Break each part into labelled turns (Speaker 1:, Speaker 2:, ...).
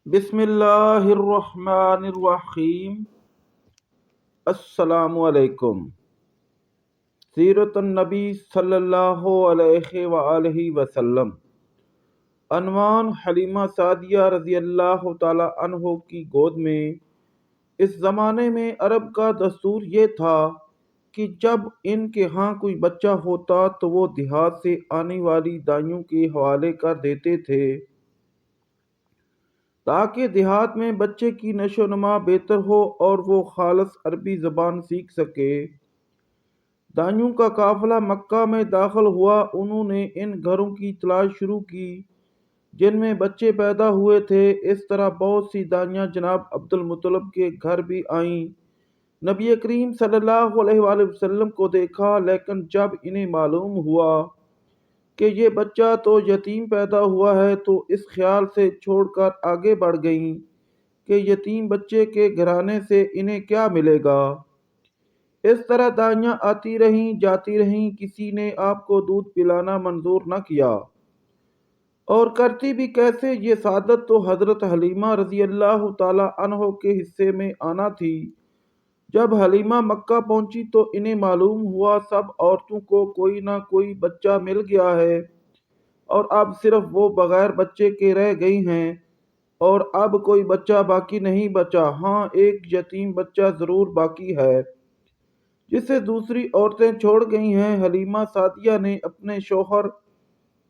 Speaker 1: بسم اللہ الرحمن الرحیم۔ السلام علیکم۔ سیرت النبی صلی اللہ علیہ وآلہ وسلم۔ عنوان: حلیمہ سعدیہ رضی اللہ تعالی عنہ کی گود میں۔ اس زمانے میں عرب کا دستور یہ تھا کہ جب ان کے ہاں کوئی بچہ ہوتا تو وہ دیہات سے آنے والی دائیوں کے حوالے کر دیتے تھے تاکہ دیہات میں بچے کی نشو و نما بہتر ہو اور وہ خالص عربی زبان سیکھ سکے۔ دائیوں کا قافلہ مکہ میں داخل ہوا۔ انہوں نے ان گھروں کی تلاش شروع کی جن میں بچے پیدا ہوئے تھے۔ اس طرح بہت سی دائیاں جناب عبد المطلب کے گھر بھی آئیں۔ نبی کریم صلی اللہ علیہ وآلہ وسلم کو دیکھا، لیکن جب انہیں معلوم ہوا کہ یہ بچہ تو یتیم پیدا ہوا ہے تو اس خیال سے چھوڑ کر آگے بڑھ گئیں کہ یتیم بچے کے گھرانے سے انہیں کیا ملے گا۔ اس طرح دائیاں آتی رہیں جاتی رہیں، کسی نے آپ کو دودھ پلانا منظور نہ کیا، اور کرتی بھی کیسے؟ یہ سعادت تو حضرت حلیمہ رضی اللہ تعالی عنہ کے حصے میں آنا تھی۔ جب حلیمہ مکہ پہنچی تو انہیں معلوم ہوا سب عورتوں کو کوئی نہ کوئی بچہ مل گیا ہے، اور اب صرف وہ بغیر بچے کے رہ گئی ہیں، اور اب کوئی بچہ باقی نہیں بچا۔ ہاں، ایک یتیم بچہ ضرور باقی ہے جسے دوسری عورتیں چھوڑ گئی ہیں۔ حلیمہ سعدیہ نے اپنے شوہر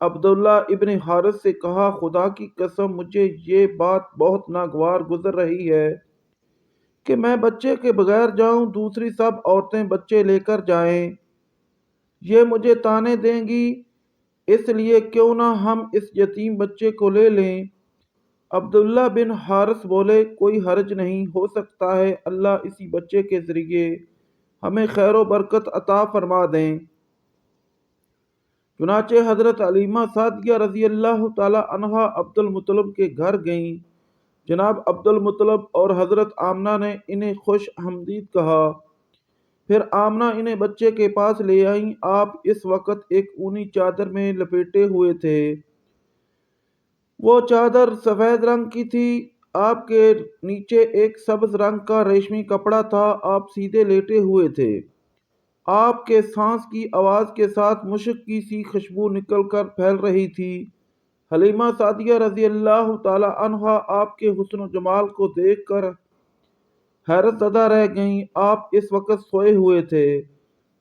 Speaker 1: عبداللہ ابن حارث سے کہا، خدا کی قسم مجھے یہ بات بہت ناگوار گزر رہی ہے کہ میں بچے کے بغیر جاؤں، دوسری سب عورتیں بچے لے کر جائیں، یہ مجھے طعنے دیں گی، اس لیے کیوں نہ ہم اس یتیم بچے کو لے لیں۔ عبداللہ بن حارث بولے، کوئی حرج نہیں، ہو سکتا ہے اللہ اسی بچے کے ذریعے ہمیں خیر و برکت عطا فرما دیں۔ چنانچہ حضرت حلیمہ سعدیہ رضی اللہ تعالی عنہا عبد المطلب کے گھر گئیں۔ جناب عبد المطلب اور حضرت آمنہ نے انہیں خوش آمدید کہا۔ پھر آمنہ انہیں بچے کے پاس لے آئیں۔ آپ اس وقت ایک اونی چادر میں لپیٹے ہوئے تھے۔ وہ چادر سفید رنگ کی تھی۔ آپ کے نیچے ایک سبز رنگ کا ریشمی کپڑا تھا۔ آپ سیدھے لیٹے ہوئے تھے۔ آپ کے سانس کی آواز کے ساتھ مشک کی سی خوشبو نکل کر پھیل رہی تھی۔ حلیمہ سعدیہ رضی اللہ تعالی عنہا آپ کے حسن و جمال کو دیکھ کر حیرت زدہ رہ گئیں۔ آپ اس وقت سوئے ہوئے تھے۔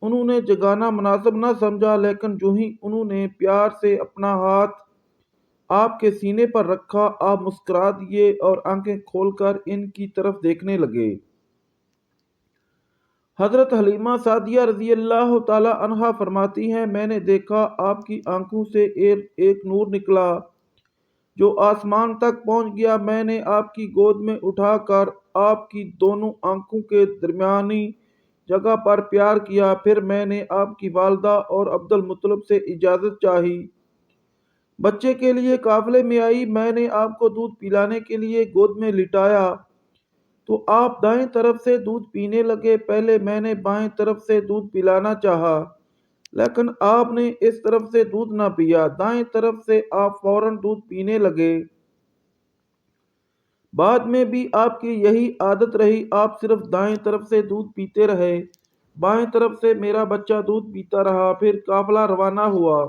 Speaker 1: انہوں نے جگانا مناسب نہ سمجھا، لیکن جو ہی انہوں نے پیار سے اپنا ہاتھ آپ کے سینے پر رکھا، آپ مسکرا دیے اور آنکھیں کھول کر ان کی طرف دیکھنے لگے۔ حضرت حلیمہ سعدیہ رضی اللہ تعالی عنہا فرماتی ہیں، میں نے دیکھا آپ کی آنکھوں سے ایک نور نکلا جو آسمان تک پہنچ گیا۔ میں نے آپ کی گود میں اٹھا کر آپ کی دونوں آنکھوں کے درمیانی جگہ پر پیار کیا۔ پھر میں نے آپ کی والدہ اور عبد المطلب سے اجازت چاہی، بچے کے لیے قافلے میں آئی۔ میں نے آپ کو دودھ پلانے کے لیے گود میں لٹایا تو آپ دائیں طرف سے دودھ پینے لگے۔ پہلے میں نے بائیں طرف سے دودھ پلانا چاہا، لیکن آپ نے اس طرف سے دودھ نہ پیا۔ دائیں طرف سے آپ فوراً دودھ پینے لگے۔ بعد میں بھی آپ کی یہی عادت رہی، آپ صرف دائیں طرف سے دودھ پیتے رہے، بائیں طرف سے میرا بچہ دودھ پیتا رہا۔ پھر قافلہ روانہ ہوا۔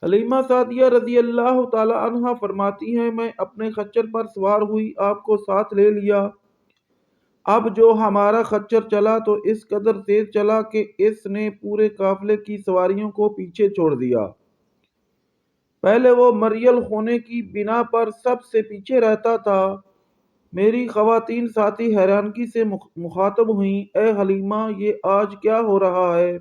Speaker 1: حلیمہ سعدیہ رضی اللہ تعالی عنہا فرماتی ہیں، میں اپنے خچر پر سوار ہوئی، آپ کو ساتھ لے لیا۔ اب جو ہمارا خچر چلا تو اس قدر تیز چلا کہ اس نے پورے قافلے کی سواریوں کو پیچھے چھوڑ دیا۔ پہلے وہ مریل ہونے کی بنا پر سب سے پیچھے رہتا تھا۔ میری خواتین ساتھی حیرانگی سے مخاطب ہوئیں، اے حلیمہ، یہ آج کیا ہو رہا ہے؟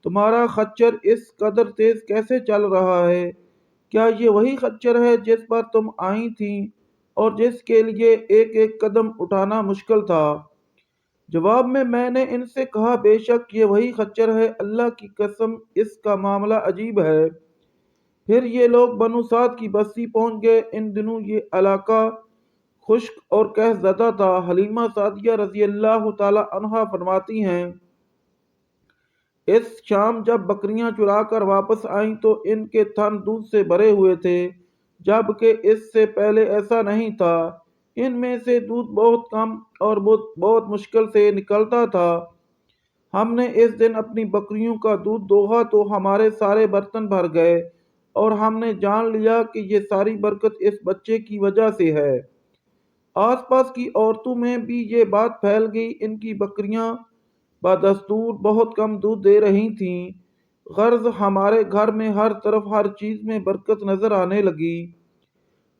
Speaker 1: تمہارا خچر اس قدر تیز کیسے چل رہا ہے؟ کیا یہ وہی خچر ہے جس پر تم آئی تھیں اور جس کے لیے ایک ایک قدم اٹھانا مشکل تھا؟ جواب میں نے ان سے کہا، بے شک یہ وہی خچر ہے، اللہ کی قسم اس کا معاملہ عجیب ہے۔ پھر یہ لوگ بنو سعد کی بستی پہنچ گئے۔ ان دنوں یہ علاقہ خشک اور قحط زدہ تھا۔ حلیمہ سعدیہ رضی اللہ تعالی عنہا فرماتی ہیں، اس شام جب بکریاں چرا کر واپس آئیں تو ان کے تھن دودھ سے بھرے ہوئے تھے۔ جبکہ اس سے پہلے ایسا نہیں تھا۔ ان میں سے دودھ بہت کم اور بہت مشکل سے نکلتا تھا۔ ہم نے اس دن اپنی بکریوں کا دودھ دوہا تو ہمارے سارے برتن بھر گئے اور ہم نے جان لیا کہ یہ ساری برکت اس بچے کی وجہ سے ہے۔ آس پاس کی عورتوں میں بھی یہ بات پھیل گئی۔ ان کی بکریاں بدستور بہت کم دودھ دے رہی تھیں۔ غرض ہمارے گھر میں ہر طرف ہر چیز میں برکت نظر آنے لگی۔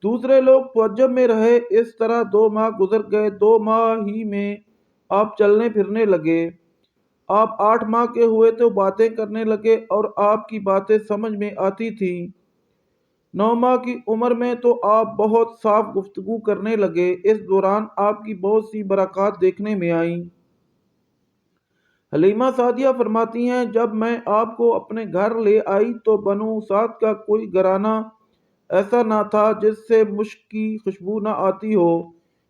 Speaker 1: دوسرے لوگ تعجب میں رہے۔ اس طرح 2 ماہ گزر گئے۔ 2 ماہ ہی میں آپ چلنے پھرنے لگے۔ آپ 8 ماہ کے ہوئے تو باتیں کرنے لگے اور آپ کی باتیں سمجھ میں آتی تھیں۔ 9 ماہ کی عمر میں تو آپ بہت صاف گفتگو کرنے لگے۔ اس دوران آپ کی بہت سی برکات دیکھنے میں آئیں۔ حلیمہ سعدیہ فرماتی ہیں، جب میں آپ کو اپنے گھر لے آئی تو بنو سعد کا کوئی گھرانہ ایسا نہ تھا جس سے مشک کی خوشبو نہ آتی ہو۔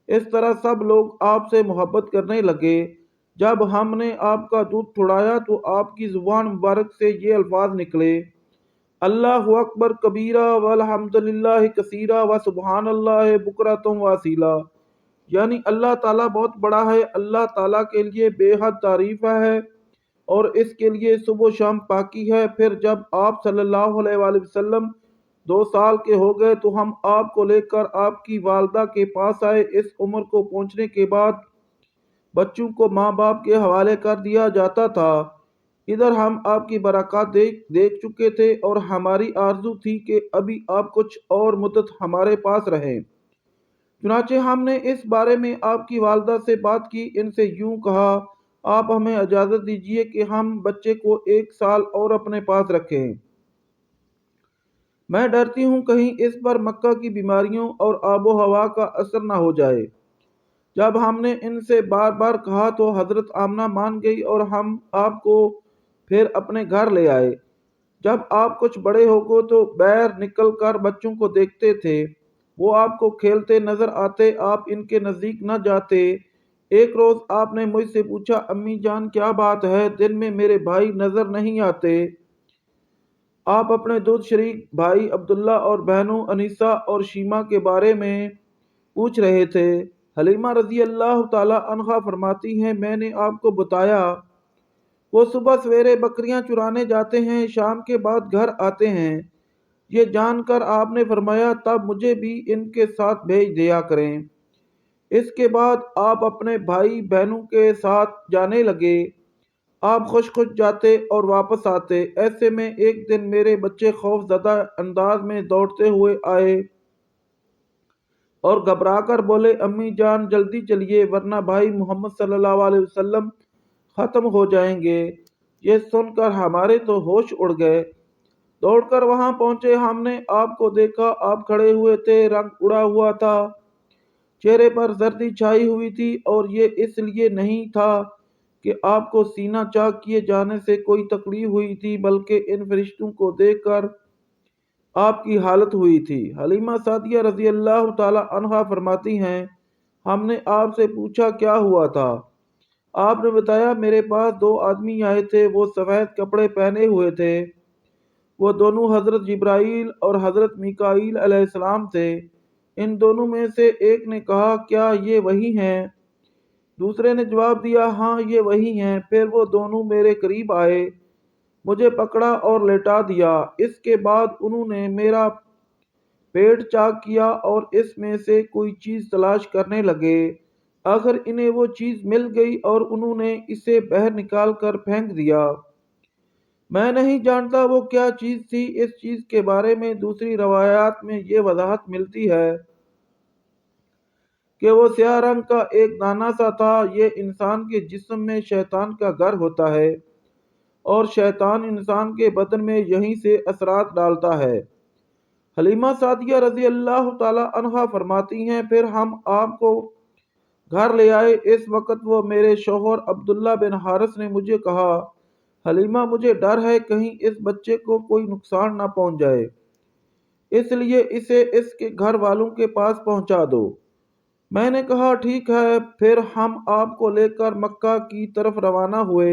Speaker 1: اس طرح سب لوگ آپ سے محبت کرنے لگے۔ جب ہم نے آپ کا دودھ چھڑایا تو آپ کی زبان مبارک سے یہ الفاظ نکلے: اللہ اکبر کبیرہ والحمد للہ کثیرہ وسبحان اللہ بکرۃ واصیلا، یعنی اللہ تعالیٰ بہت بڑا ہے، اللہ تعالیٰ کے لیے بے حد تعریف ہے اور اس کے لیے صبح و شام پاکی ہے۔ پھر جب آپ صلی اللہ علیہ وآلہ وسلم 2 سال کے ہو گئے تو ہم آپ کو لے کر آپ کی والدہ کے پاس آئے۔ اس عمر کو پہنچنے کے بعد بچوں کو ماں باپ کے حوالے کر دیا جاتا تھا۔ ادھر ہم آپ کی برکات دیکھ چکے تھے اور ہماری آرزو تھی کہ ابھی آپ کچھ اور مدت ہمارے پاس رہیں۔ چنانچہ ہم نے اس بارے میں آپ کی والدہ سے بات کی۔ ان سے یوں کہا: آپ ہمیں اجازت دیجیے کہ ہم بچے کو 1 سال اور اپنے پاس رکھیں۔ میں ڈرتی ہوں کہیں اس پر مکہ کی بیماریوں اور آب و ہوا کا اثر نہ ہو جائے۔ جب ہم نے ان سے بار بار کہا تو حضرت آمنہ مان گئی اور ہم آپ کو پھر اپنے گھر لے آئے۔ جب آپ کچھ بڑے ہو گئے تو باہر نکل کر بچوں کو دیکھتے تھے، وہ آپ کو کھیلتے نظر آتے، آپ ان کے نزدیک نہ جاتے۔ ایک روز آپ نے مجھ سے پوچھا: امی جان کیا بات ہے، دن میں میرے بھائی نظر نہیں آتے؟ آپ اپنے دودھ شریک بھائی عبداللہ اور بہنوں انیسہ اور شیمہ کے بارے میں پوچھ رہے تھے۔ حلیمہ رضی اللہ تعالی عنہا فرماتی ہیں، میں نے آپ کو بتایا وہ صبح سویرے بکریاں چرانے جاتے ہیں، شام کے بعد گھر آتے ہیں۔ یہ جان کر آپ نے فرمایا تب مجھے بھی ان کے ساتھ بھیج دیا کریں۔ اس کے بعد آپ اپنے بھائی بہنوں کے ساتھ جانے لگے۔ آپ خوش خوش جاتے اور واپس آتے۔ ایسے میں ایک دن میرے بچے خوف زدہ انداز میں دوڑتے ہوئے آئے اور گھبرا کر بولے: امی جان جلدی چلیے ورنہ بھائی محمد صلی اللہ علیہ وسلم ختم ہو جائیں گے۔ یہ سن کر ہمارے تو ہوش اڑ گئے۔ دوڑ کر وہاں پہنچے، ہم نے آپ کو دیکھا، آپ کھڑے ہوئے تھے، رنگ اڑا ہوا تھا، چہرے پر زردی چھائی ہوئی تھی، اور یہ اس لیے نہیں تھا کہ آپ کو سینہ چاک کیے جانے سے کوئی تکلیف ہوئی تھی، بلکہ ان فرشتوں کو دیکھ کر آپ کی حالت ہوئی تھی۔ حلیمہ سعدیہ رضی اللہ تعالی عنہا فرماتی ہیں، ہم نے آپ سے پوچھا کیا ہوا تھا؟ آپ نے بتایا میرے پاس 2 آدمی آئے تھے، وہ سفید کپڑے پہنے ہوئے تھے، وہ دونوں حضرت جبرائیل اور حضرت میکائیل علیہ السلام تھے۔ ان دونوں میں سے ایک نے کہا کیا یہ وہی ہیں؟ دوسرے نے جواب دیا ہاں یہ وہی ہیں۔ پھر وہ دونوں میرے قریب آئے، مجھے پکڑا اور لٹا دیا۔ اس کے بعد انہوں نے میرا پیٹ چاک کیا اور اس میں سے کوئی چیز تلاش کرنے لگے۔ آخر انہیں وہ چیز مل گئی اور انہوں نے اسے باہر نکال کر پھینک دیا۔ میں نہیں جانتا وہ کیا چیز تھی۔ اس چیز کے بارے میں دوسری روایات میں یہ وضاحت ملتی ہے کہ وہ سیاہ رنگ کا ایک دانہ سا تھا۔ یہ انسان کے جسم میں شیطان کا گھر ہوتا ہے اور شیطان انسان کے بدن میں یہیں سے اثرات ڈالتا ہے۔ حلیمہ سعدیہ رضی اللہ تعالی عنہا فرماتی ہیں، پھر ہم آپ کو گھر لے آئے۔ اس وقت وہ میرے شوہر عبداللہ بن حارث نے مجھے کہا: حلیمہ مجھے ڈر ہے کہیں اس بچے کو کوئی نقصان نہ پہنچ جائے، اس لیے اسے اس کے گھر والوں کے پاس پہنچا دو۔ میں نے کہا ٹھیک ہے۔ پھر ہم آپ کو لے کر مکہ کی طرف روانہ ہوئے۔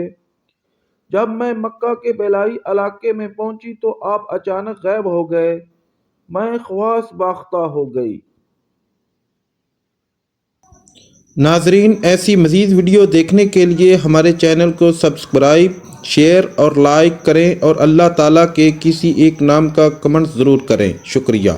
Speaker 1: جب میں مکہ کے بیلائی علاقے میں پہنچی تو آپ اچانک غائب ہو گئے۔ میں خواص باختہ ہو گئی۔
Speaker 2: ناظرین، ایسی مزید ویڈیو دیکھنے کے لیے ہمارے چینل کو سبسکرائب، شیئر اور لائک کریں اور اللہ تعالیٰ کے کسی ایک نام کا کمنٹ ضرور کریں۔ شکریہ۔